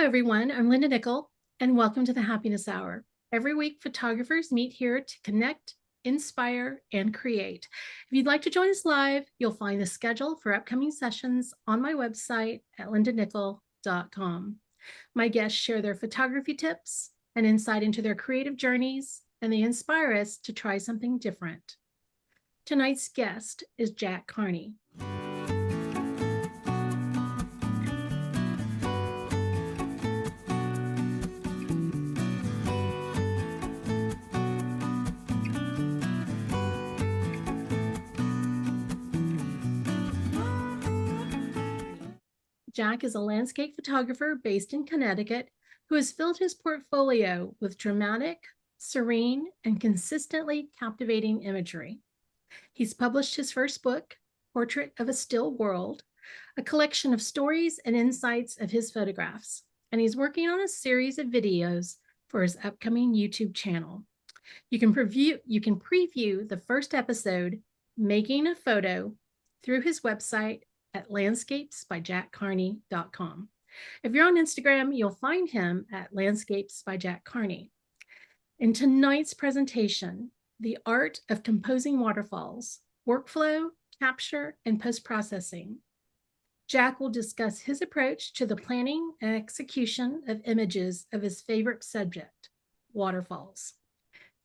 everyone. I'm Linda Nickell, and welcome to the Happiness Hour. Every week, photographers meet here to connect, inspire, and create. If you'd like to join us live, you'll find the schedule for upcoming sessions on my website at lindanickell.com. My guests share their photography tips and insight into their creative journeys, and they inspire us to try something different. Tonight's guest is Jack Kearney. Jack is a landscape photographer based in Connecticut who has filled his portfolio with dramatic, serene, and consistently captivating imagery. He's published his first book, Portrait of a Still World, a collection of stories and insights of his photographs, and he's working on a series of videos for his upcoming YouTube channel. You can preview the first episode, Making a Photo, through his website at landscapesbyjackkearney.com. If you're on Instagram, you'll find him at landscapesbyjackkearney. In tonight's presentation, The Art of Composing Waterfalls, Workflow, Capture, and Post-Processing, Jack will discuss his approach to the planning and execution of images of his favorite subject, waterfalls.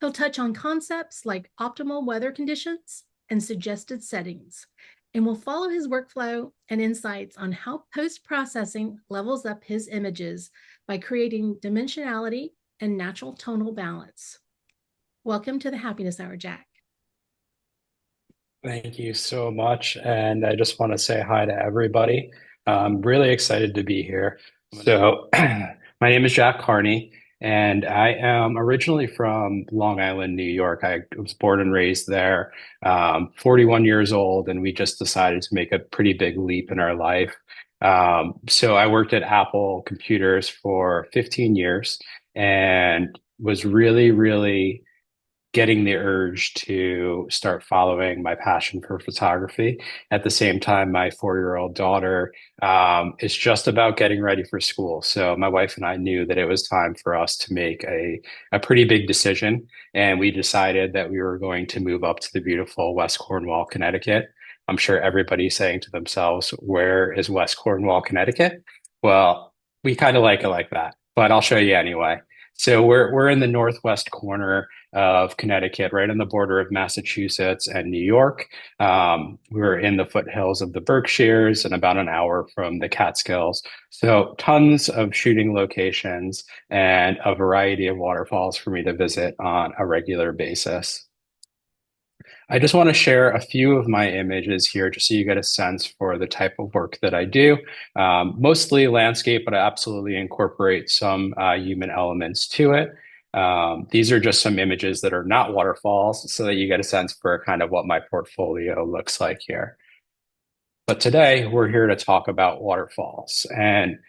He'll touch on concepts like optimal weather conditions and suggested settings, and we'll follow his workflow and insights on how post-processing levels up his images by creating dimensionality and natural tonal balance. Welcome to the Happiness Hour, Jack. Thank you so much. And I just want to say hi to everybody. I'm really excited to be here. So my name is Jack Kearney, and I am originally from Long Island, New York. I was born and raised there, 41 years old, and we just decided to make a pretty big leap in our life. So I worked at Apple Computers for 15 years and was really getting the urge to start following my passion for photography. At the same time, my 4-year-old daughter is just about getting ready for school. So my wife and I knew that it was time for us to make a pretty big decision. And we decided that we were going to move up to the beautiful West Cornwall, Connecticut. I'm sure everybody's saying to themselves, where is West Cornwall, Connecticut? Well, we kind of like it like that, but I'll show you anyway. So we're in the northwest corner of Connecticut, right on the border of Massachusetts and New York. We're in the foothills of the Berkshires and about an hour from the Catskills. So tons of shooting locations and a variety of waterfalls for me to visit on a regular basis. I just want to share a few of my images here just so you get a sense for the type of work that I do. Mostly landscape, but I absolutely incorporate some human elements to it. These are just some images that are not waterfalls so that you get a sense for kind of what my portfolio looks like here. But today we're here to talk about waterfalls. And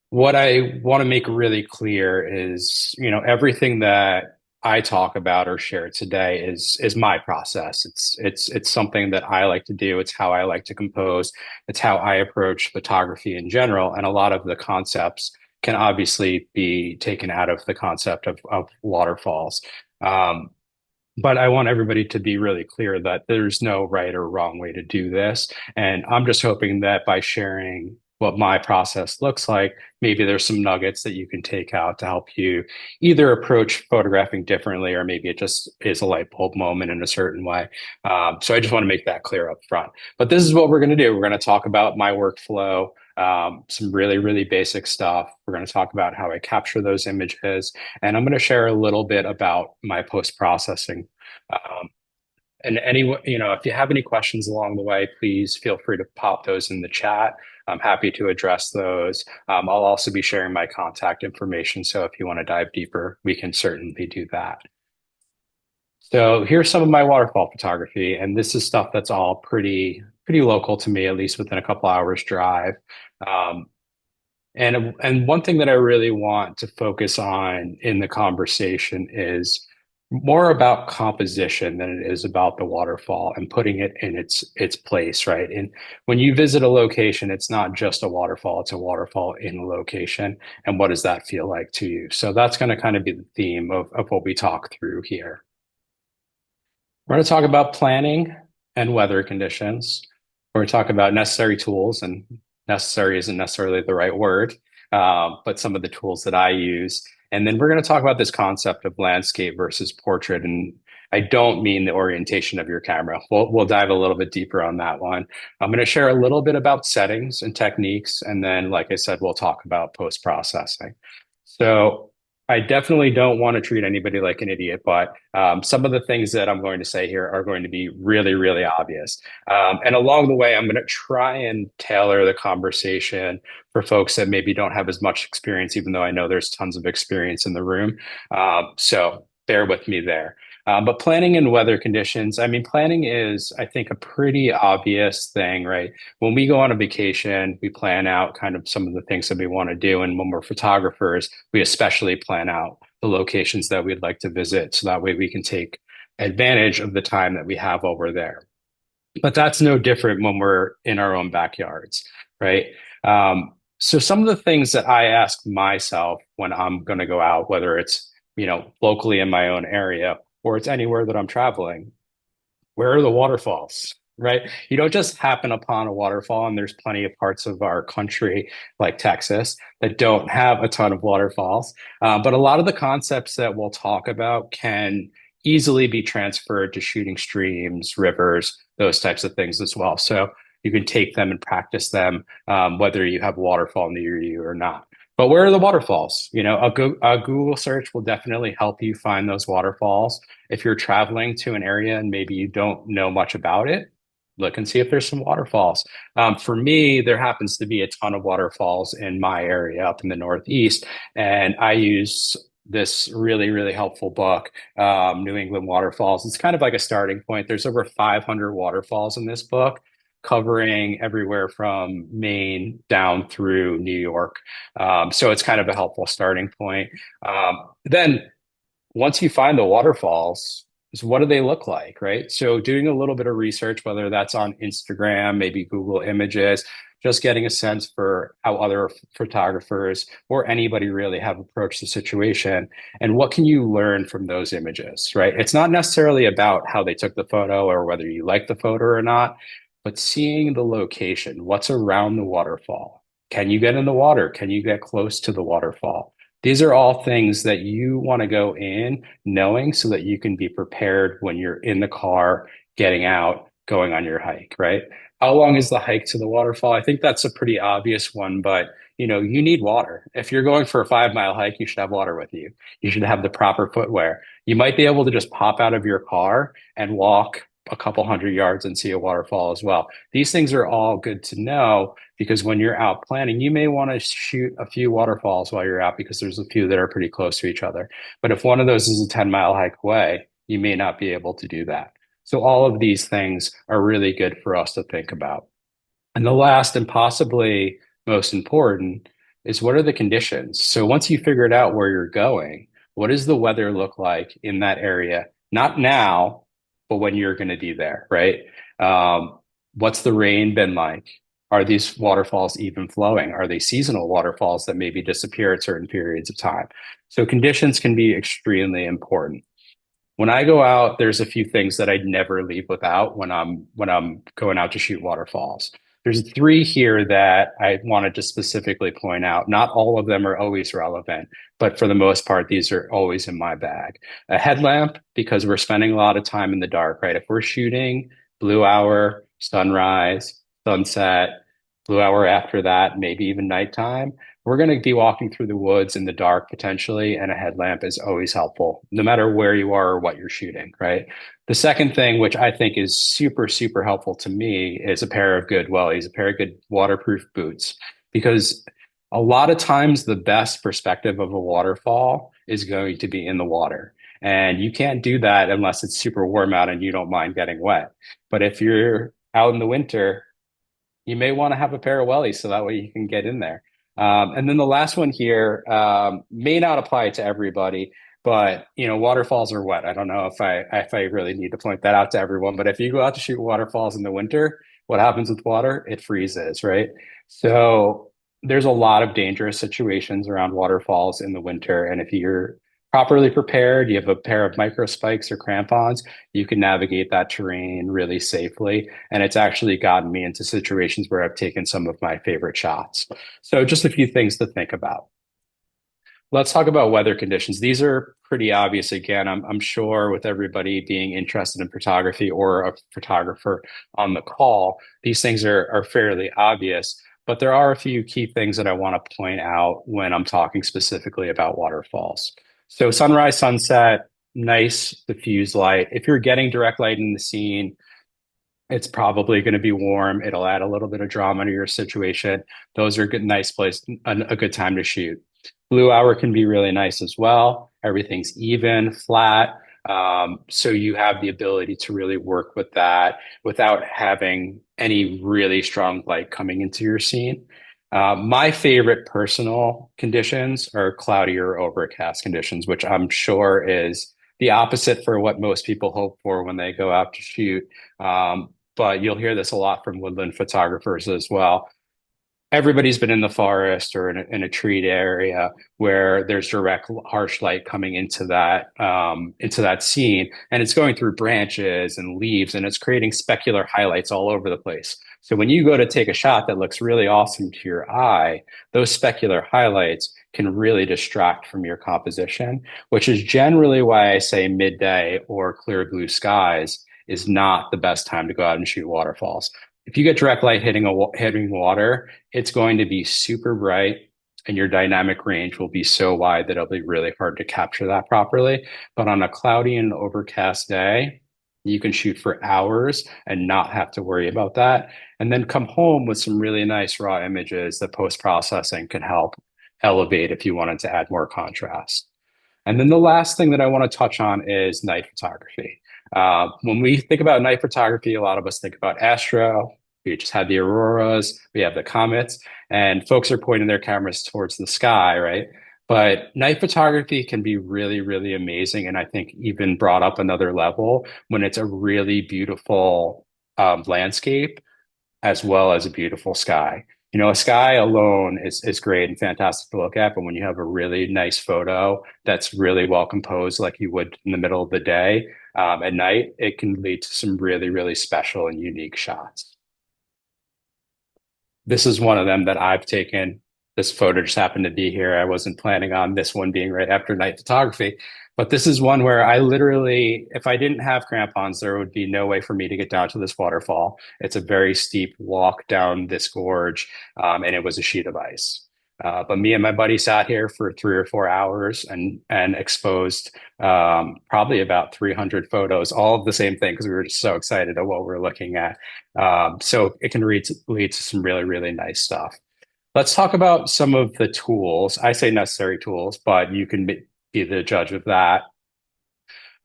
what I want to make really clear is, everything that I talk about or share today is my process. It's something that I like to do. It's how I like to compose. It's how I approach photography in general. And a lot of the concepts can obviously be taken out of the concept of waterfalls. But I want everybody to be really clear that there's no right or wrong way to do this. And I'm just hoping that by sharing what my process looks like, maybe there's some nuggets that you can take out to help you either approach photographing differently, or maybe it just is a light bulb moment in a certain way. So I just want to make that clear up front. But this is what we're going to do. We're going to talk about my workflow, some really basic stuff. We're going to talk about how I capture those images, and I'm going to share a little bit about my post-processing. And if you have any questions along the way, please feel free to pop those in the chat. I'm happy to address those. I'll also be sharing my contact information. So if you want to dive deeper, we can certainly do that. So here's some of my waterfall photography. And this is stuff that's all pretty local to me, at least within a couple hours drive. And one thing that I really want to focus on in the conversation is more about composition than it is about the waterfall and putting it in its place, right? And when you visit a location, it's not just a waterfall, it's a waterfall in a location. And what does that feel like to you? So that's going to kind of be the theme of what we talk through here. We're going to talk about planning and weather conditions. We're going to talk about necessary tools, and necessary isn't necessarily the right word, but some of the tools that I use. And then we're going to talk about this concept of landscape versus portrait. And I don't mean the orientation of your camera. We'll dive a little bit deeper on that one. I'm going to share a little bit about settings and techniques. And then, like I said, we'll talk about post-processing. So I definitely don't want to treat anybody like an idiot, but some of the things that I'm going to say here are going to be really, really obvious. And along the way, I'm going to try and tailor the conversation for folks that maybe don't have as much experience, even though I know there's tons of experience in the room. So bear with me there. But planning and weather conditions, I mean, planning is, I think, a pretty obvious thing, right? When we go on a vacation, we plan out kind of some of the things that we want to do. And when we're photographers, we especially plan out the locations that we'd like to visit. So that way we can take advantage of the time that we have while we're there. But that's no different when we're in our own backyards, right? So some of the things that I ask myself when I'm going to go out, whether it's, locally in my own area or it's anywhere that I'm traveling, where are the waterfalls? Right? You don't just happen upon a waterfall, and there's plenty of parts of our country, like Texas, that don't have a ton of waterfalls. But a lot of the concepts that we'll talk about can easily be transferred to shooting streams, rivers, those types of things as well. So you can take them and practice them, whether you have a waterfall near you or not. But where are the waterfalls? A Google search will definitely help you find those waterfalls. If you're traveling to an area and maybe you don't know much about it, look and see if there's some waterfalls. For me, there happens to be a ton of waterfalls in my area up in the Northeast, and I use this really, really helpful book, New England Waterfalls. It's kind of like a starting point. There's over 500 waterfalls in this book, covering everywhere from Maine down through New York. So it's kind of a helpful starting point. Then once you find the waterfalls, is what do they look like, right? So doing a little bit of research, whether that's on Instagram, maybe Google Images, just getting a sense for how other photographers or anybody really have approached the situation and what can you learn from those images, right? It's not necessarily about how they took the photo or whether you like the photo or not, but seeing the location, what's around the waterfall. Can you get in the water? Can you get close to the waterfall? These are all things that you want to go in knowing so that you can be prepared when you're in the car, getting out, going on your hike, right? How long is the hike to the waterfall? I think that's a pretty obvious one, but you need water. If you're going for a 5 mile hike, you should have water with you. You should have the proper footwear. You might be able to just pop out of your car and walk a couple hundred yards and see a waterfall as well. These things are all good to know because when you're out planning, you may want to shoot a few waterfalls while you're out because there's a few that are pretty close to each other. But if one of those is a 10-mile hike away, you may not be able to do that. So all of these things are really good for us to think about. And the last and possibly most important is what are the conditions? So once you figured out where you're going, what does the weather look like in that area? Not now, but when you're going to be there, right? What's the rain been like? Are these waterfalls even flowing? Are they seasonal waterfalls that maybe disappear at certain periods of time? So conditions can be extremely important. When I go out, there's a few things that I'd never leave without when I'm going out to shoot waterfalls. There's three here that I wanted to specifically point out. Not all of them are always relevant, but for the most part, these are always in my bag. A headlamp, because we're spending a lot of time in the dark, right? If we're shooting blue hour, sunrise, sunset, blue hour after that, maybe even nighttime, we're going to be walking through the woods in the dark potentially, and a headlamp is always helpful, no matter where you are or what you're shooting, right? The second thing, which I think is super, super helpful to me, is a pair of good wellies, a pair of good waterproof boots, because a lot of times the best perspective of a waterfall is going to be in the water. And you can't do that unless it's super warm out and you don't mind getting wet. But if you're out in the winter, you may want to have a pair of wellies so that way you can get in there. And then the last one here may not apply to everybody, But waterfalls are wet. I don't know if I really need to point that out to everyone, but if you go out to shoot waterfalls in the winter, what happens with water? It freezes, right? So there's a lot of dangerous situations around waterfalls in the winter. And if you're properly prepared, you have a pair of micro spikes or crampons, you can navigate that terrain really safely. And it's actually gotten me into situations where I've taken some of my favorite shots. So just a few things to think about. Let's talk about weather conditions. These are pretty obvious. Again, I'm sure with everybody being interested in photography or a photographer on the call, these things are fairly obvious. But there are a few key things that I want to point out when I'm talking specifically about waterfalls. So sunrise, sunset, nice diffuse light. If you're getting direct light in the scene, it's probably going to be warm. It'll add a little bit of drama to your situation. Those are good, nice place, a good time to shoot. Blue hour can be really nice as well. Everything's even, flat. So you have the ability to really work with that without having any really strong light coming into your scene. My favorite personal conditions are cloudy or overcast conditions, which I'm sure is the opposite for what most people hope for when they go out to shoot. But you'll hear this a lot from woodland photographers as well. Everybody's been in the forest or in a treed area where there's direct harsh light coming into that scene, and it's going through branches and leaves, and it's creating specular highlights all over the place. So when you go to take a shot that looks really awesome to your eye, those specular highlights can really distract from your composition, which is generally why I say midday or clear blue skies is not the best time to go out and shoot waterfalls. If you get direct light hitting water, it's going to be super bright and your dynamic range will be so wide that it'll be really hard to capture that properly. But on a cloudy and overcast day, you can shoot for hours and not have to worry about that. And then come home with some really nice raw images that post-processing can help elevate if you wanted to add more contrast. And then the last thing that I want to touch on is night photography. When we think about night photography, a lot of us think about astro. We just had the auroras, we have the comets, and folks are pointing their cameras towards the sky, right? But night photography can be really, really amazing. And I think even brought up another level when it's a really beautiful landscape as well as a beautiful sky. A sky alone is great and fantastic to look at, but when you have a really nice photo that's really well composed, like you would in the middle of the day, at night, it can lead to some really, really special and unique shots. This is one of them that I've taken. This photo just happened to be here. I wasn't planning on this one being right after night photography, but this is one where I literally, if I didn't have crampons, there would be no way for me to get down to this waterfall. It's a very steep walk down this gorge, and it was a sheet of ice. But me and my buddy sat here for 3 or 4 hours and exposed probably about 300 photos, all of the same thing because we were just so excited at what we're looking at. So it can lead to some really, really nice stuff. Let's talk about some of the tools. I say necessary tools, but you can be the judge of that.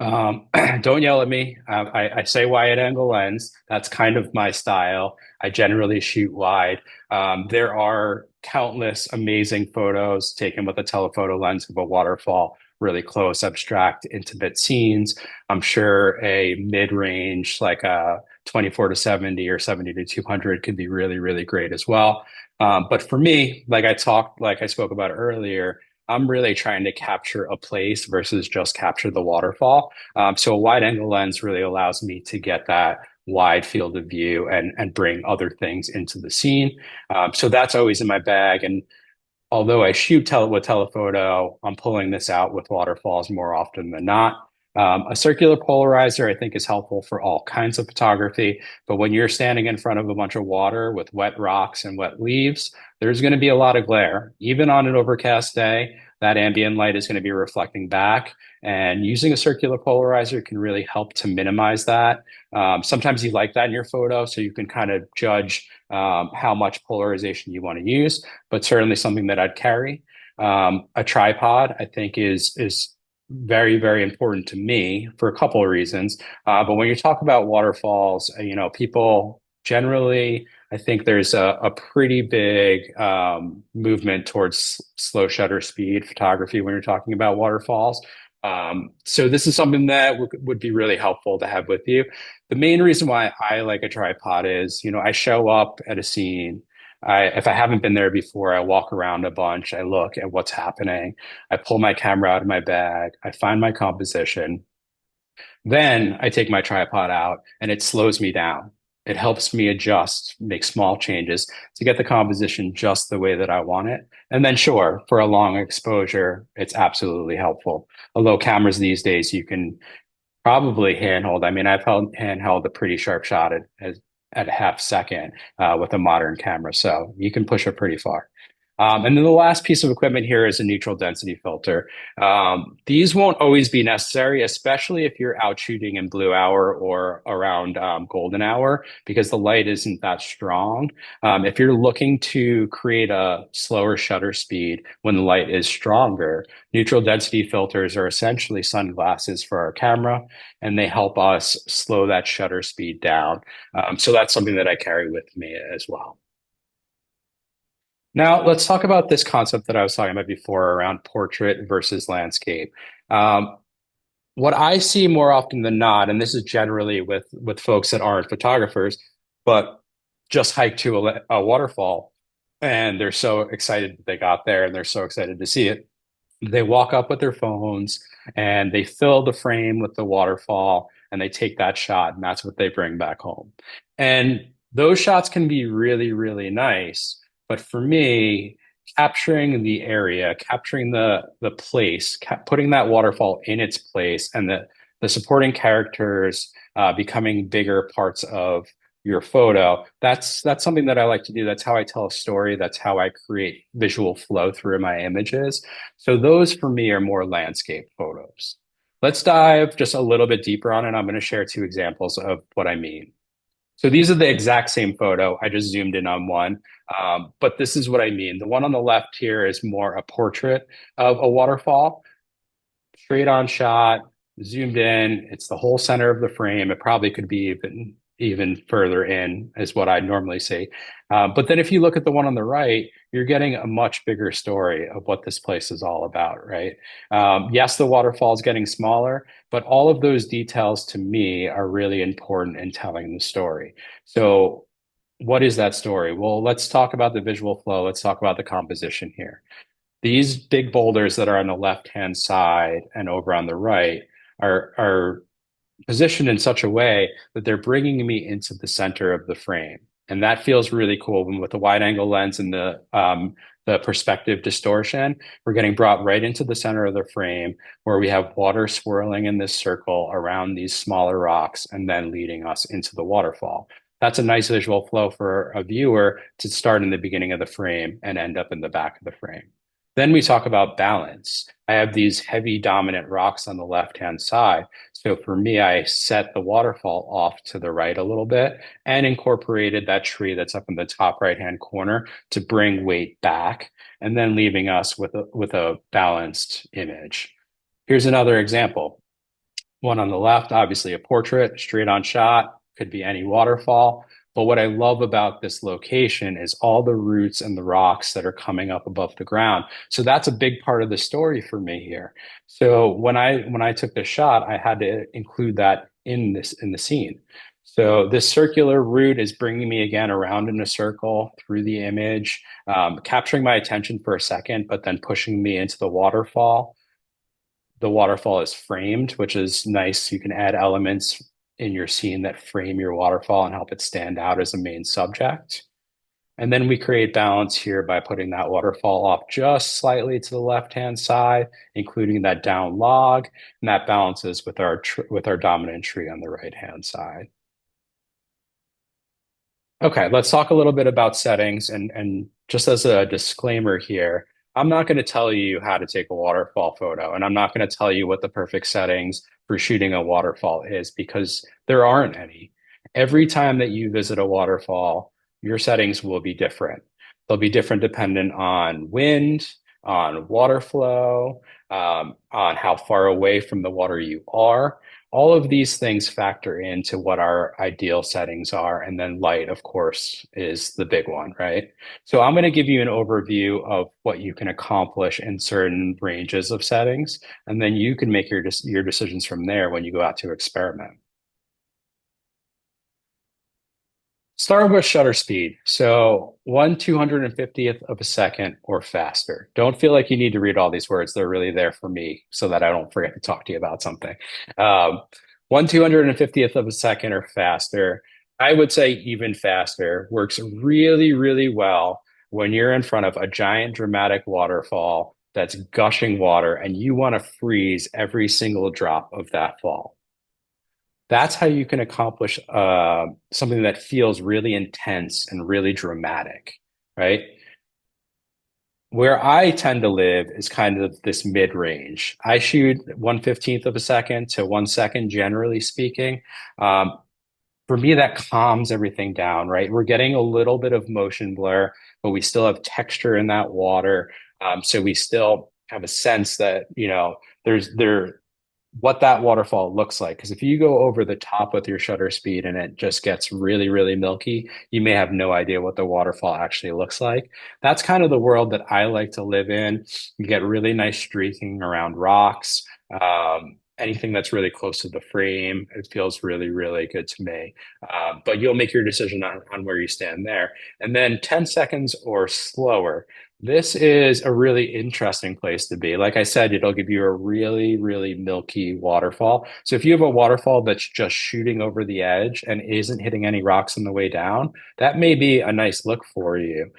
Don't yell at me. I say wide angle lens. That's kind of my style. I generally shoot wide. There are countless amazing photos taken with a telephoto lens of a waterfall, really close, abstract, intimate scenes. I'm sure a mid-range like a 24 to 70 or 70 to 200 could be really, really great as well. But for me, like I spoke about earlier, I'm really trying to capture a place versus just capture the waterfall. So a wide angle lens really allows me to get that wide field of view and bring other things into the scene. So that's always in my bag. And although I shoot with telephoto, I'm pulling this out with waterfalls more often than not. A circular polarizer, I think, is helpful for all kinds of photography. But when you're standing in front of a bunch of water with wet rocks and wet leaves, there's going to be a lot of glare. Even on an overcast day, that ambient light is going to be reflecting back. And using a circular polarizer can really help to minimize that. Sometimes you like that in your photo, so you can kind of judge how much polarization you want to use, but certainly something that I'd carry. A tripod, I think, is very, very important to me for a couple of reasons. But when you talk about waterfalls, people generally, I think there's a pretty big movement towards slow shutter speed photography when you're talking about waterfalls. So this is something that would be really helpful to have with you. The main reason why I like a tripod is, I show up at a scene. If I haven't been there before, I walk around a bunch. I look at what's happening. I pull my camera out of my bag. I find my composition. Then I take my tripod out and it slows me down. It helps me adjust, make small changes to get the composition just the way that I want it. And then, sure, for a long exposure, it's absolutely helpful. Although cameras these days, you can probably handhold. I mean, I've held handheld a pretty sharp shot at a half second with a modern camera, so you can push it pretty far. And then the last piece of equipment here is a neutral density filter. These won't always be necessary, especially if you're out shooting in blue hour or around golden hour, because the light isn't that strong. If you're looking to create a slower shutter speed when the light is stronger, neutral density filters are essentially sunglasses for our camera, and they help us slow that shutter speed down. So that's something that I carry with me as well. Now, let's talk about this concept that I was talking about before around portrait versus landscape. Um, what I see more often than not, and this is generally with folks that aren't photographers, but just hike to a waterfall, and they're so excited that they got there, and they're so excited to see it. They walk up with their phones and they fill the frame with the waterfall, and they take that shot, and that's what they bring back home. And those shots can be really, really nice. But for me, capturing the area, capturing the place, putting that waterfall in its place, and the supporting characters becoming bigger parts of your photo, that's something that I like to do. That's how I tell a story. That's how I create visual flow through my images. So those for me are more landscape photos. Let's dive just a little bit deeper on it. I'm going to share two examples of what I mean. So these are the exact same photo. I just zoomed in on one. But this is what I mean. The one on the left here is more a portrait of a waterfall, straight on shot, zoomed in. It's the whole center of the frame. It probably could be even further in, is what I normally see. But then if you look at the one on the right, you're getting a much bigger story of what this place is all about, right? Yes, the waterfall is getting smaller, but all of those details to me are really important in telling the story. So what is that story? Well, let's talk about the visual flow. Let's talk about the composition here. These big boulders that are on the left-hand side and over on the right are positioned in such a way that they're bringing me into the center of the frame. And that feels really cool. When with the wide angle lens and the perspective distortion, we're getting brought right into the center of the frame where we have water swirling in this circle around these smaller rocks and then leading us into the waterfall. That's a nice visual flow for a viewer to start in the beginning of the frame and end up in the back of the frame. Then we talk about balance. I have these heavy dominant rocks on the left-hand side. So for me, I set the waterfall off to the right a little bit and incorporated that tree that's up in the top right-hand corner to bring weight back, and then leaving us with a balanced image. Here's another example. One on the left, obviously a portrait, straight on shot, could be any waterfall. But what I love about this location is all the roots and the rocks that are coming up above the ground. So that's a big part of the story for me here. So when I took this shot, I had to include that in the scene. So this circular route is bringing me again around in a circle through the image, capturing my attention for a second, but then pushing me into the waterfall. The waterfall is framed, which is nice. You can add elements in your scene that frame your waterfall and help it stand out as a main subject. And then we create balance here by putting that waterfall off just slightly to the left-hand side, including that down log, and that balances with our dominant tree on the right-hand side. Okay, let's talk a little bit about settings, and just as a disclaimer here, I'm not going to tell you how to take a waterfall photo, and I'm not going to tell you what the perfect settings for shooting a waterfall is, because there aren't any. Every time that you visit a waterfall, your settings will be different. They'll be different dependent on wind, on water flow, on how far away from the water you are. All of these things factor into what our ideal settings are. And then light, of course, is the big one, right? So I'm going to give you an overview of what you can accomplish in certain ranges of settings, and then you can make your decisions from there when you go out to experiment. Start with shutter speed. So 1/250th of a second or faster. Don't feel like you need to read all these words. They're really there for me so that I don't forget to talk to you about something. Um, 1/250th of a second or faster. I would say even faster works really, really well when you're in front of a giant dramatic waterfall that's gushing water and you want to freeze every single drop of that fall. That's how you can accomplish something that feels really intense and really dramatic, right? Where I tend to live is kind of this mid-range. I shoot 1/15th of a second to 1 second, generally speaking. Um, for me, that calms everything down, right? We're getting a little bit of motion blur, but we still have texture in that water. So we still have a sense that, there what that waterfall looks like. Because if you go over the top with your shutter speed and it just gets really, really milky, you may have no idea what the waterfall actually looks like. That's kind of the world that I like to live in. You get really nice streaking around rocks. Anything that's really close to the frame, it feels really, really good to me. But you'll make your decision on where you stand there. And then 10 seconds or slower. This is a really interesting place to be. Like I said, it'll give you a really, really milky waterfall. So if you have a waterfall that's just shooting over the edge and isn't hitting any rocks on the way down, that may be a nice look for you.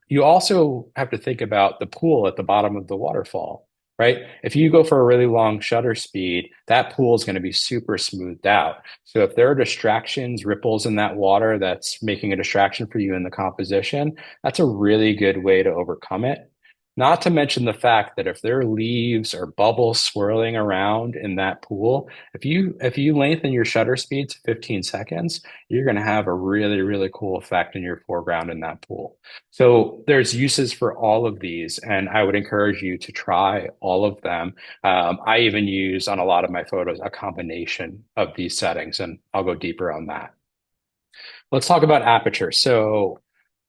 You also have to think about the pool at the bottom of the waterfall, right? If you go for a really long shutter speed, that pool is going to be super smoothed out. So if there are distractions, ripples in that water that's making a distraction for you in the composition, that's a really good way to overcome it. Not to mention the fact that if there are leaves or bubbles swirling around in that pool, if you lengthen your shutter speed to 15 seconds, you're going to have a really, really cool effect in your foreground in that pool. So there's uses for all of these, and I would encourage you to try all of them. I even use on a lot of my photos a combination of these settings, and I'll go deeper on that. Let's talk about aperture. So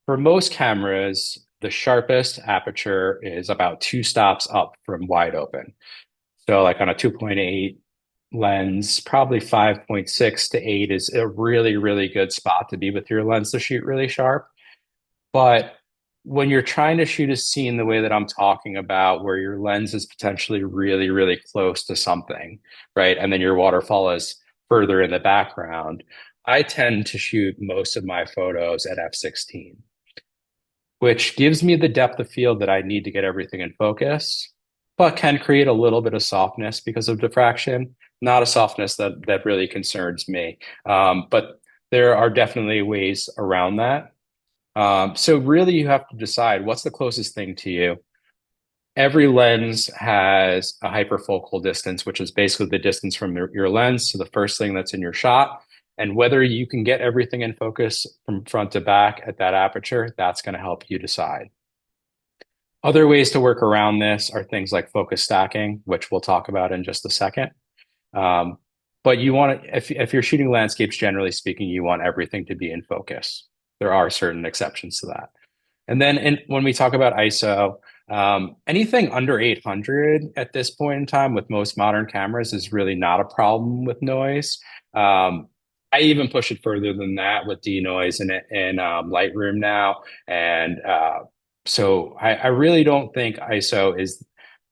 for most cameras, the sharpest aperture is about 2 stops up from wide open. So like on a 2.8 lens, probably 5.6 to 8 is a really, really good spot to be with your lens to shoot really sharp. But when you're trying to shoot a scene the way that I'm talking about, where your lens is potentially really, really close to something, right? And then your waterfall is further in the background, I tend to shoot most of my photos at f16, which gives me the depth of field that I need to get everything in focus, but can create a little bit of softness because of diffraction. Not a softness that really concerns me. But there are definitely ways around that. So really you have to decide what's the closest thing to you. Every lens has a hyperfocal distance, which is basically the distance from your lens to the first thing that's in your shot. And whether you can get everything in focus from front to back at that aperture, that's going to help you decide. Other ways to work around this are things like focus stacking, which we'll talk about in just a second. But you want to, if you're shooting landscapes, generally speaking, you want everything to be in focus. There are certain exceptions to that. And then when we talk about ISO, anything under 800 at this point in time with most modern cameras is really not a problem with noise. I even push it further than that with denoise in Lightroom now. And so I really don't think ISO is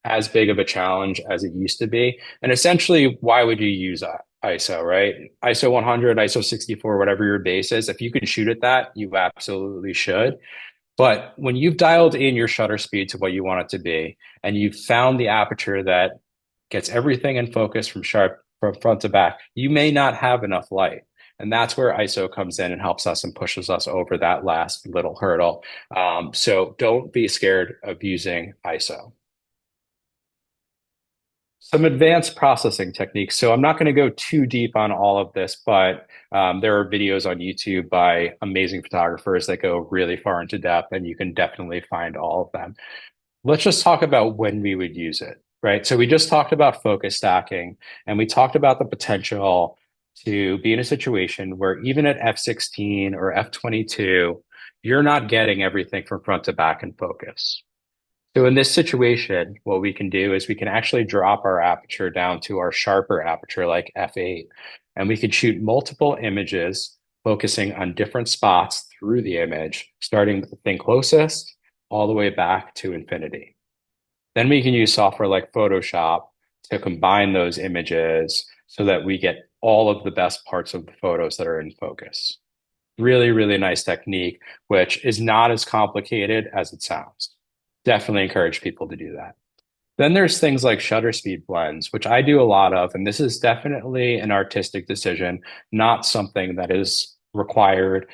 as big of a challenge as it used to be. And essentially, why would you use ISO, right? ISO 100, ISO 64, whatever your base is, if you can shoot at that, you absolutely should. But when you've dialed in your shutter speed to what you want it to be, and you've found the aperture that gets everything in focus from front to back, you may not have enough light. And that's where ISO comes in and helps us and pushes us over that last little hurdle. So don't be scared of using ISO. Some advanced processing techniques. So I'm not going to go too deep on all of this, but there are videos on YouTube by amazing photographers that go really far into depth, and you can definitely find all of them. Let's just talk about when we would use it, right? So we just talked about focus stacking, and we talked about the potential to be in a situation where even at f16 or f22, you're not getting everything from front to back in focus. So in this situation, what we can do is we can actually drop our aperture down to our sharper aperture like f8, and we can shoot multiple images focusing on different spots through the image, starting with the thing closest all the way back to infinity. Then we can use software like Photoshop to combine those images so that we get all of the best parts of the photos that are in focus. Really, really nice technique, which is not as complicated as it sounds. Definitely encourage people to do that. Then there's things like shutter speed blends, which I do a lot of, and this is definitely an artistic decision, not something that is required.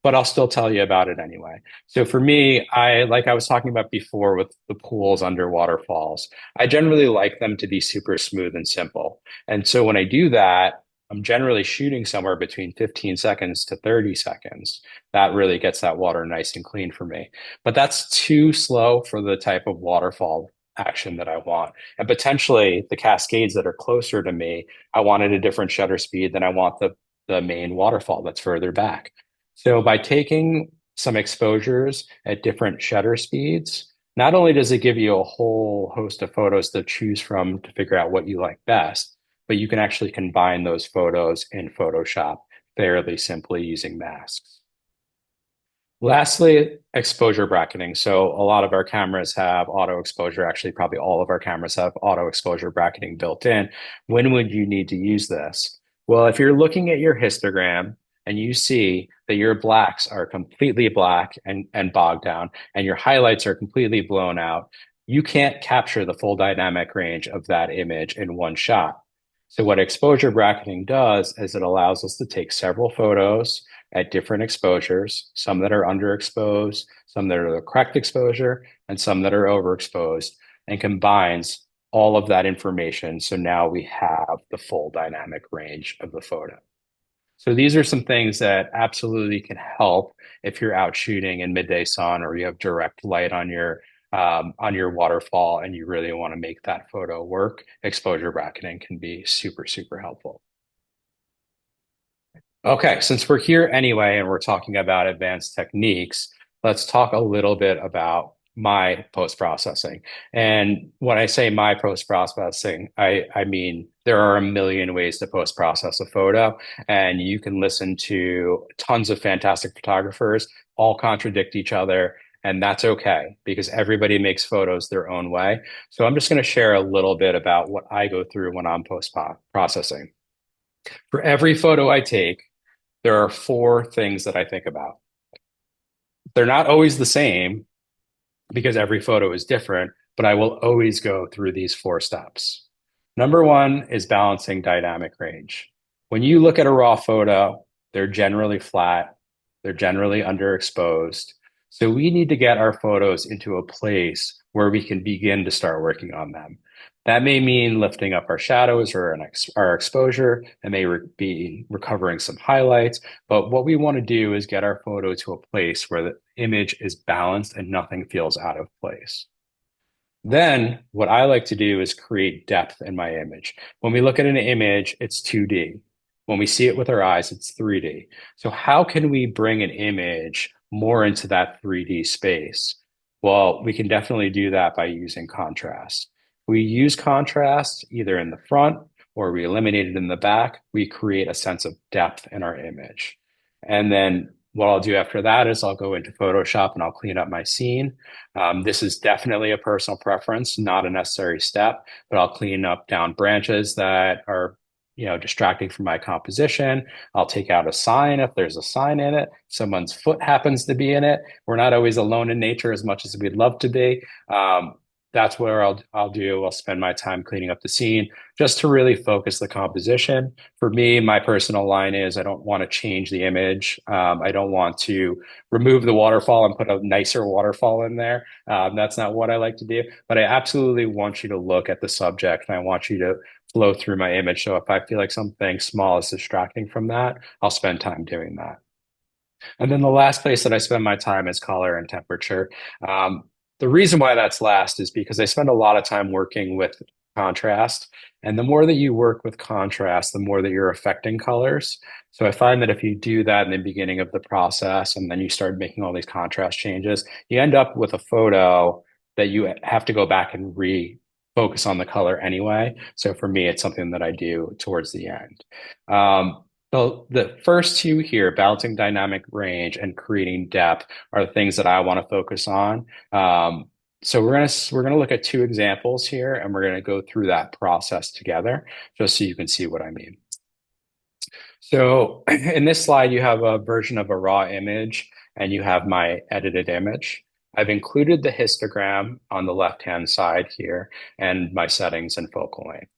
But I'll still tell you about it anyway. So for me, like I was talking about before with the pools under waterfalls, I generally like them to be super smooth and simple. And so when I do that, I'm generally shooting somewhere between 15 seconds to 30 seconds. That really gets that water nice and clean for me. But that's too slow for the type of waterfall action that I want. And potentially the cascades that are closer to me, I want at a different shutter speed than I want the main waterfall that's further back. So by taking some exposures at different shutter speeds, not only does it give you a whole host of photos to choose from to figure out what you like best, but you can actually combine those photos in Photoshop fairly simply using masks. Lastly, exposure bracketing. So a lot of our cameras have auto exposure. Actually, probably all of our cameras have auto exposure bracketing built in. When would you need to use this? Well, if you're looking at your histogram and you see that your blacks are completely black and bogged down and your highlights are completely blown out, you can't capture the full dynamic range of that image in one shot. So what exposure bracketing does is it allows us to take several photos at different exposures, some that are underexposed, some that are the correct exposure, and some that are overexposed, and combines all of that information. So now we have the full dynamic range of the photo. So these are some things that absolutely can help if you're out shooting in midday sun or you have direct light on your waterfall and you really want to make that photo work. Exposure bracketing can be super, super helpful. Okay, since we're here anyway and we're talking about advanced techniques, let's talk a little bit about my post-processing. And when I say my post-processing, I mean there are a million ways to post-process a photo, and you can listen to tons of fantastic photographers all contradict each other, and that's okay because everybody makes photos their own way. So I'm just going to share a little bit about what I go through when I'm post-processing. For every photo I take, there are four things that I think about. They're not always the same because every photo is different, but I will always go through these four steps. Number one is balancing dynamic range. When you look at a raw photo, they're generally flat, they're generally underexposed. So we need to get our photos into a place where we can begin to start working on them. That may mean lifting up our shadows or our exposure. It may be recovering some highlights. But what we want to do is get our photo to a place where the image is balanced and nothing feels out of place. Then what I like to do is create depth in my image. When we look at an image, it's 2D. When we see it with our eyes, it's 3D. So how can we bring an image more into that 3D space? Well, we can definitely do that by using contrast. We use contrast either in the front or we eliminate it in the back. We create a sense of depth in our image. And then what I'll do after that is I'll go into Photoshop and I'll clean up my scene. This is definitely a personal preference, not a necessary step, but I'll clean up down branches that are distracting from my composition. I'll take out a sign if there's a sign in it. Someone's foot happens to be in it. We're not always alone in nature as much as we'd love to be. That's where I'll spend my time cleaning up the scene just to really focus the composition. For me, my personal line is I don't want to change the image. I don't want to remove the waterfall and put a nicer waterfall in there. That's not what I like to do, but I absolutely want you to look at the subject and I want you to flow through my image. So if I feel like something small is distracting from that, I'll spend time doing that. And then the last place that I spend my time is color and temperature. The reason why that's last is because I spend a lot of time working with contrast. And the more that you work with contrast, the more that you're affecting colors. So I find that if you do that in the beginning of the process and then you start making all these contrast changes, you end up with a photo that you have to go back and refocus on the color anyway. So for me, it's something that I do towards the end. The first two here, balancing dynamic range and creating depth, are the things that I want to focus on. So we're gonna look at two examples here, and we're gonna go through that process together, just so you can see what I mean. So in this slide, you have a version of a raw image, and you have my edited image. I've included the histogram on the left-hand side here, and my settings and focal length.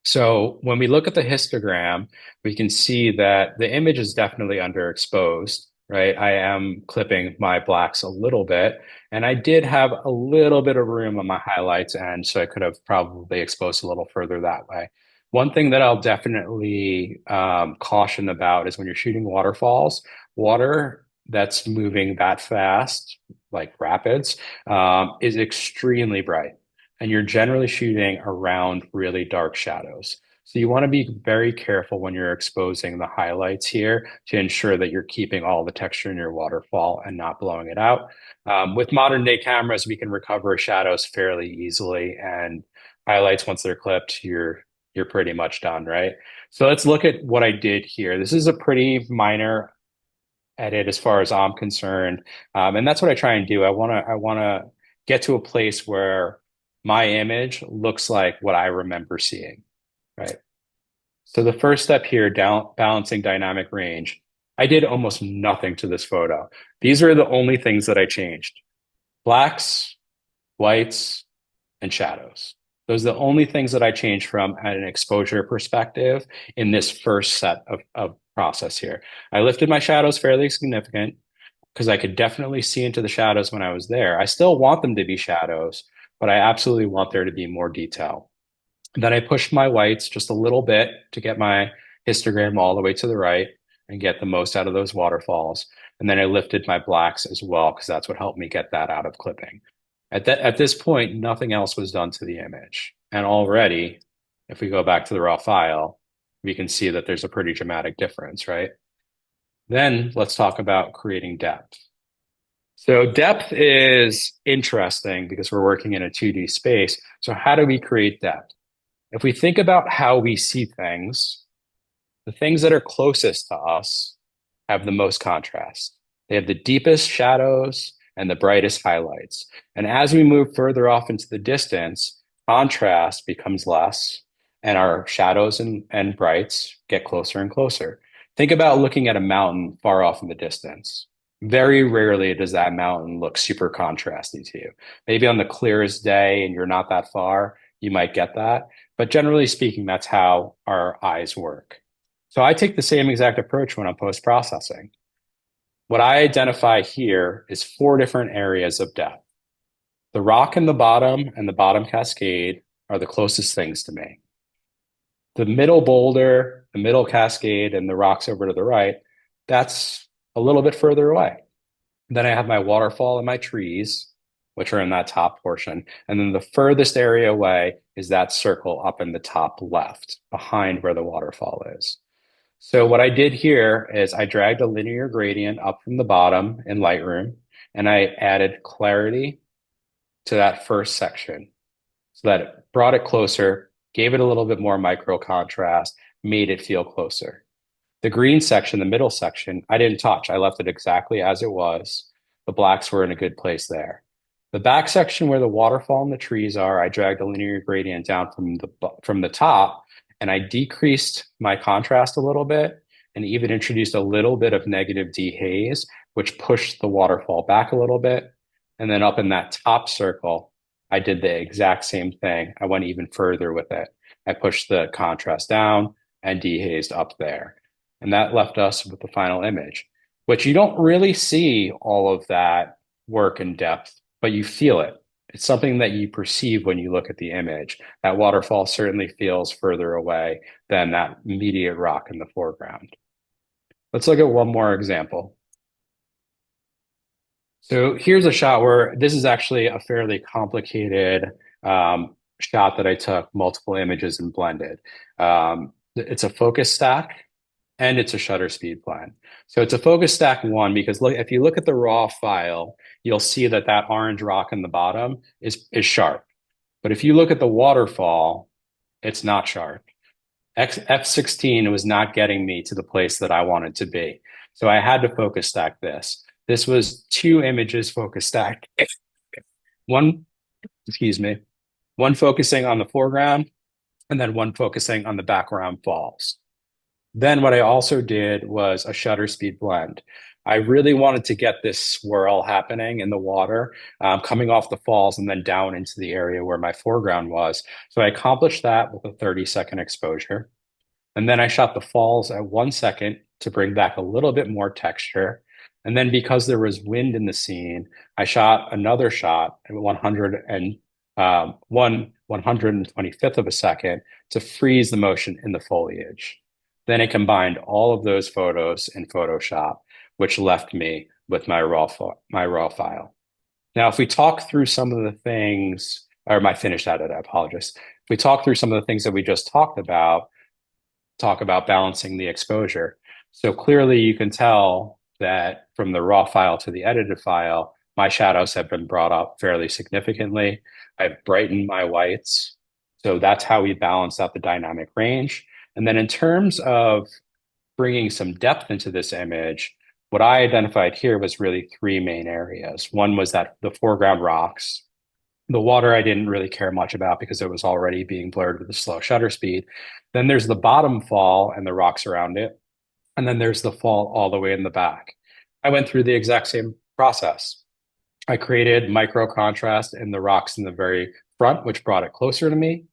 So when we look at the histogram, we can see that the image is definitely underexposed, right? I am clipping my blacks a little bit, and I did have a little bit of room on my highlights end, so I could have probably exposed a little further that way. One thing that I'll definitely caution about is when you're shooting waterfalls, water that's moving that fast, like rapids, is extremely bright, and you're generally shooting around really dark shadows. So you want to be very careful when you're exposing the highlights here to ensure that you're keeping all the texture in your waterfall and not blowing it out. With modern day cameras, we can recover shadows fairly easily, and highlights, once they're clipped, you're pretty much done, right? So let's look at what I did here. This is a pretty minor edit as far as I'm concerned. And that's what I try and do. I wanna get to a place where my image looks like what I remember seeing, right? So the first step here, balancing dynamic range, I did almost nothing to this photo. These are the only things that I changed: blacks, whites, and shadows. Those are the only things that I changed from an exposure perspective in this first set of process here. I lifted my shadows fairly significant because I could definitely see into the shadows when I was there. I still want them to be shadows, but I absolutely want there to be more detail. Then I pushed my whites just a little bit to get my histogram all the way to the right and get the most out of those waterfalls. And then I lifted my blacks as well, because that's what helped me get that out of clipping. At this point, nothing else was done to the image. And already, if we go back to the raw file, we can see that there's a pretty dramatic difference, right? Then let's talk about creating depth. So depth is interesting because we're working in a 2D space. So how do we create depth? If we think about how we see things, the things that are closest to us have the most contrast. They have the deepest shadows and the brightest highlights. And as we move further off into the distance, contrast becomes less, and our shadows and brights get closer and closer. Think about looking at a mountain far off in the distance. Very rarely does that mountain look super contrasty to you. Maybe on the clearest day and you're not that far, you might get that. But generally speaking, that's how our eyes work. So I take the same exact approach when I'm post-processing. What I identify here is four different areas of depth. The rock in the bottom and the bottom cascade are the closest things to me. The middle boulder, the middle cascade, and the rocks over to the right, that's a little bit further away. Then I have my waterfall and my trees, which are in that top portion. And then the furthest area away is that circle up in the top left, behind where the waterfall is. So what I did here is I dragged a linear gradient up from the bottom in Lightroom, and I added clarity to that first section so that it brought it closer, gave it a little bit more micro contrast, made it feel closer. The green section, the middle section, I didn't touch. I left it exactly as it was. The blacks were in a good place there. The back section where the waterfall and the trees are, I dragged a linear gradient down from the top, and I decreased my contrast a little bit and even introduced a little bit of negative dehaze, which pushed the waterfall back a little bit. And then up in that top circle, I did the exact same thing. I went even further with it. I pushed the contrast down and dehazed up there. And that left us with the final image, which you don't really see all of that work in depth, but you feel it. It's something that you perceive when you look at the image. That waterfall certainly feels further away than that immediate rock in the foreground. Let's look at one more example. So here's a shot where this is actually a fairly complicated shot that I took multiple images and blended. It's a focus stack and it's a shutter speed blend. So it's a focus stack one because look, if you look at the raw file, you'll see that that orange rock in the bottom is sharp. But if you look at the waterfall, it's not sharp. F16 was not getting me to the place that I wanted to be. So I had to focus stack this. This was two images focus stacked. One, excuse me, one focusing on the foreground and then one focusing on the background falls. Then what I also did was a shutter speed blend. I really wanted to get this swirl happening in the water, coming off the falls and then down into the area where my foreground was. So I accomplished that with a 30-second exposure. And then I shot the falls at 1 second to bring back a little bit more texture. And then because there was wind in the scene, I shot another shot at 125th of a second to freeze the motion in the foliage. Then I combined all of those photos in Photoshop, which left me with my raw file. Now, if we talk through some of the things, or my finished edit, I apologize. If we talk through some of the things that we just talked about, talk about balancing the exposure. So clearly you can tell that from the raw file to the edited file, my shadows have been brought up fairly significantly. I've brightened my whites. So that's how we balance out the dynamic range. And then in terms of bringing some depth into this image, what I identified here was really three main areas. One was that the foreground rocks. The water I didn't really care much about because it was already being blurred with a slow shutter speed. Then there's the bottom fall and the rocks around it. And then there's the fall all the way in the back. I went through the exact same process. I created micro contrast in the rocks in the very front, which brought it closer to me.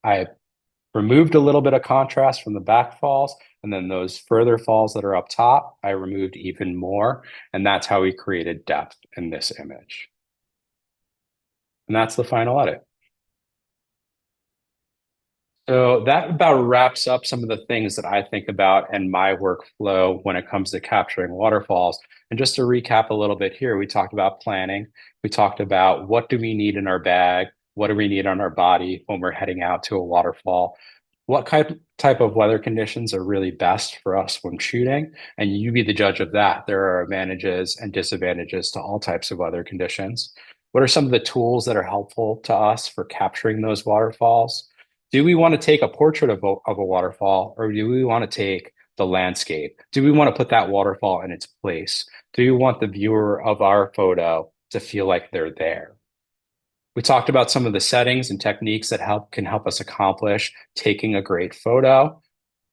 I removed a little bit of contrast from the back falls. And then those further falls that are up top, I removed even more. And that's how we created depth in this image. And that's the final edit. So that about wraps up some of the things that I think about in my workflow when it comes to capturing waterfalls. And just to recap a little bit here, we talked about planning. We talked about what do we need in our bag? What do we need on our body when we're heading out to a waterfall? What type of weather conditions are really best for us when shooting? And you be the judge of that. There are advantages and disadvantages to all types of weather conditions. What are some of the tools that are helpful to us for capturing those waterfalls? Do we want to take a portrait of a waterfall, or do we want to take the landscape? Do we want to put that waterfall in its place? Do we want the viewer of our photo to feel like they're there? We talked about some of the settings and techniques that can help us accomplish taking a great photo,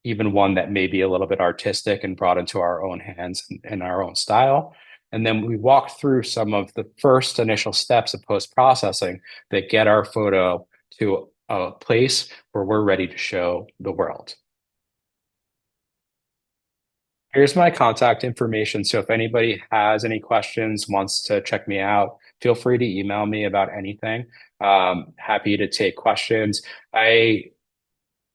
even one that may be a little bit artistic and brought into our own hands and our own style. And then we walked through some of the first initial steps of post-processing that get our photo to a place where we're ready to show the world. Here's my contact information. So if anybody has any questions, wants to check me out, feel free to email me about anything. Happy to take questions.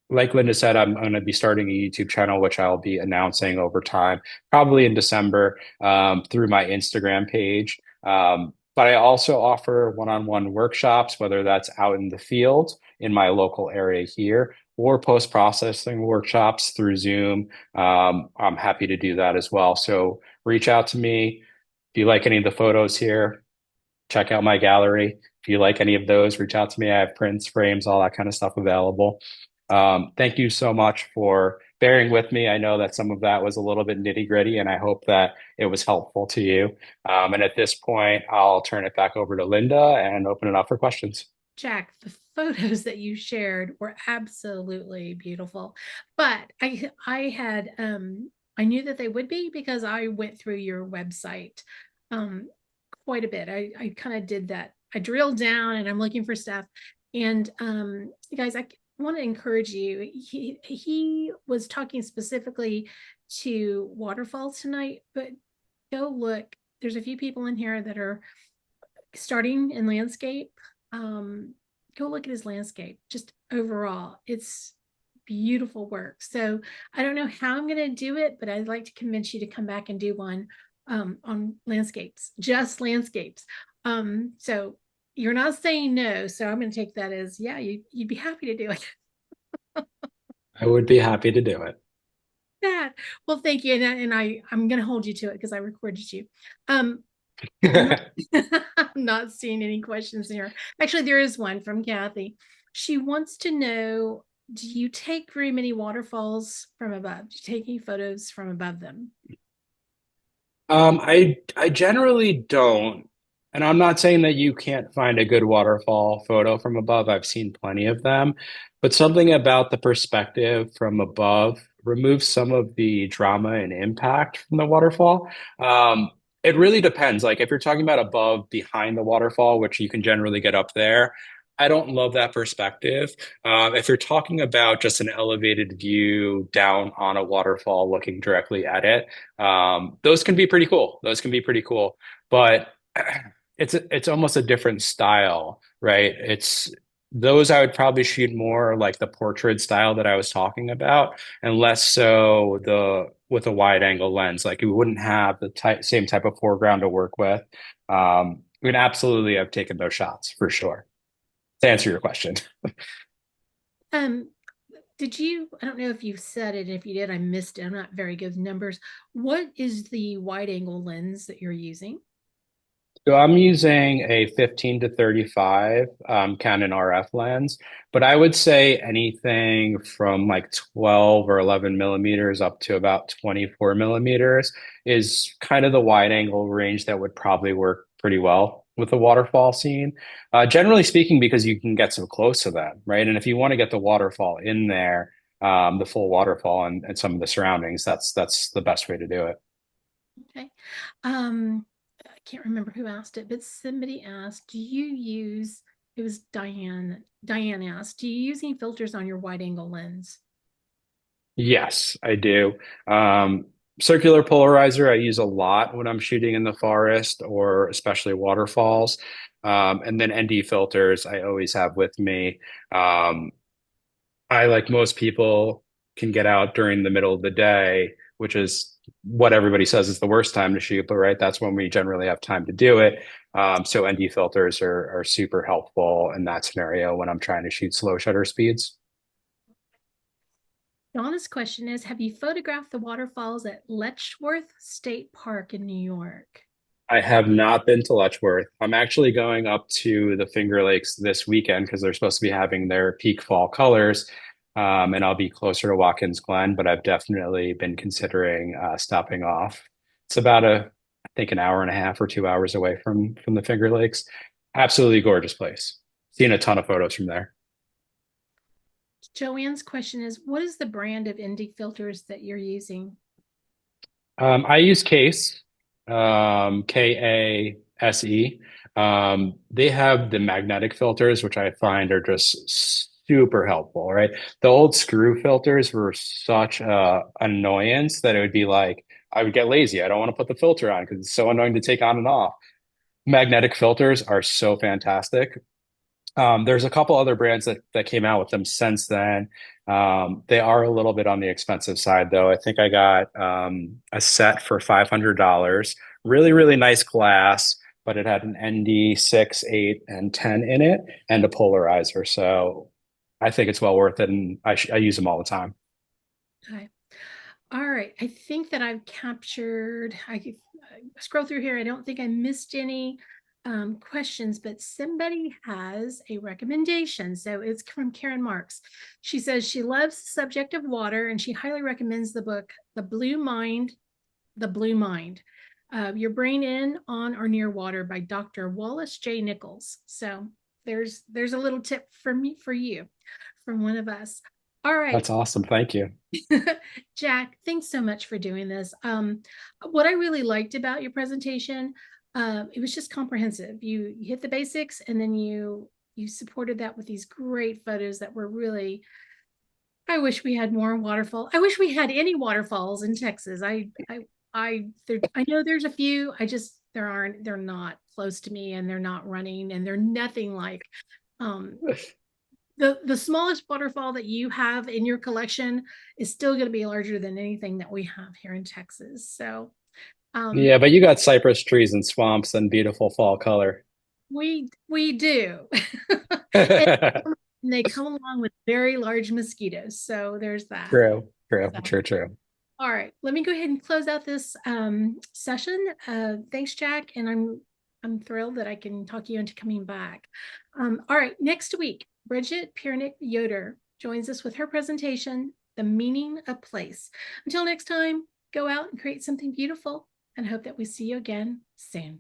Like Linda said, I'm going to be starting a YouTube channel, which I'll be announcing over time, probably in December, through my Instagram page. But I also offer one-on-one workshops, whether that's out in the field in my local area here or post-processing workshops through Zoom. I'm happy to do that as well. So reach out to me. If you like any of the photos here, check out my gallery. If you like any of those, reach out to me. I have prints, frames, all that kind of stuff available. Thank you so much for bearing with me. I know that some of that was a little bit nitty gritty, and I hope that it was helpful to you. And at this point, I'll turn it back over to Linda and open it up for questions. Jack, the photos that you shared were absolutely beautiful. But I knew that they would be because I went through your website quite a bit. I kind of did that. I drilled down and I'm looking for stuff. And guys, I want to encourage you. He was talking specifically to waterfalls tonight, but go look. There's a few people in here that are starting in landscape. Go look at his landscape. Just overall, it's beautiful work. So I don't know how I'm going to do it, but I'd like to convince you to come back and do one on landscapes, just landscapes. So you're not saying no. So I'm going to take that as, yeah, you'd be happy to do it. I would be happy to do it. That. Well, thank you. I'm going to hold you to it because I recorded you. I'm not, I'm not seeing any questions here. Actually, there is one from Kathy. She wants to know, do you take very many waterfalls from above? Do you take any photos from above them? I generally don't, and I'm not saying that you can't find a good waterfall photo from above. I've seen plenty of them, but something about the perspective from above removes some of the drama and impact from the waterfall. Um, it really depends. Like if you're talking about above behind the waterfall, which you can generally get up there, I don't love that perspective. If you're talking about just an elevated view down on a waterfall looking directly at it, those can be pretty cool. Those can be pretty cool, but it's almost a different style, right? It's those I would probably shoot more like the portrait style that I was talking about, and less so the with a wide angle lens. Like you wouldn't have the same type of foreground to work with. I mean, absolutely, I've taken those shots for sure. To answer your question. Um, did you, I don't know if you said it. If you did, I missed it. I'm not very good with numbers. What is the wide angle lens that you're using? So I'm using a 15 to 35 Canon RF lens, but I would say anything from like 12 or 11 millimeters up to about 24 millimeters is kind of the wide angle range that would probably work pretty well with the waterfall scene. Generally speaking, because you can get so close to them, right? And if you want to get the waterfall in there, the full waterfall and some of the surroundings, that's the best way to do it. Okay. I can't remember who asked it, but somebody asked, do you use, it was Diane. Diane asked, do you use any filters on your wide angle lens? Yes, I do. Circular polarizer I use a lot when I'm shooting in the forest or especially waterfalls. And then ND filters I always have with me. Um, I, like most people, can get out during the middle of the day, which is what everybody says is the worst time to shoot, but right, that's when we generally have time to do it. So ND filters are super helpful in that scenario when I'm trying to shoot slow shutter speeds. Donna's question is, have you photographed the waterfalls at Letchworth State Park in New York? I have not been to Letchworth. I'm actually going up to the Finger Lakes this weekend because they're supposed to be having their peak fall colors. And I'll be closer to Watkins Glen, but I've definitely been considering stopping off. It's about I think an hour and a half or 2 hours away from the Finger Lakes. Absolutely gorgeous place. Seen a ton of photos from there. Joanne's question is, what is the brand of ND filters that you're using? I use Case, Kase. They have the magnetic filters, which I find are just super helpful, right? The old screw filters were such a annoyance that it would be like, I would get lazy. I don't want to put the filter on because it's so annoying to take on and off. Magnetic filters are so fantastic. There's a couple other brands that came out with them since then. They are a little bit on the expensive side, though. I think I got a set for $500. Really, really nice glass, but it had an ND 6, 8, and 10 in it, and a polarizer. So I think it's well worth it, and I use them all the time. Okay. All right. I think that I've captured, scroll through here. I don't think I missed any questions, but somebody has a recommendation. So it's from Karen Marks. She says she loves the subject of water and she highly recommends the book, The Blue Mind. Your Brain in, on, or near water by Dr. Wallace J. Nichols. So there's a little tip for me for you from one of us. All right. That's awesome. Thank you. Jack, thanks so much for doing this. What I really liked about your presentation, it was just comprehensive. You hit the basics and then you supported that with these great photos that were really, I wish we had more waterfall. I wish we had any waterfalls in Texas. I know there's a few. I just there aren't. They're not close to me, and they're not running, and they're nothing like um, the smallest waterfall that you have in your collection is still going to be larger than anything that we have here in Texas. So Um, Yeah, but you got cypress trees and swamps and beautiful fall color. we do. And they come along with very large mosquitoes. So there's that. True, true, So, true, true. all right, let me go ahead and close out this session. Thanks, Jack, and I'm thrilled that I can talk you into coming back. All right, next week, Bridget Piernick Yoder joins us with her presentation, The Meaning of Place. Until next time, go out and create something beautiful, and hope that we see you again soon.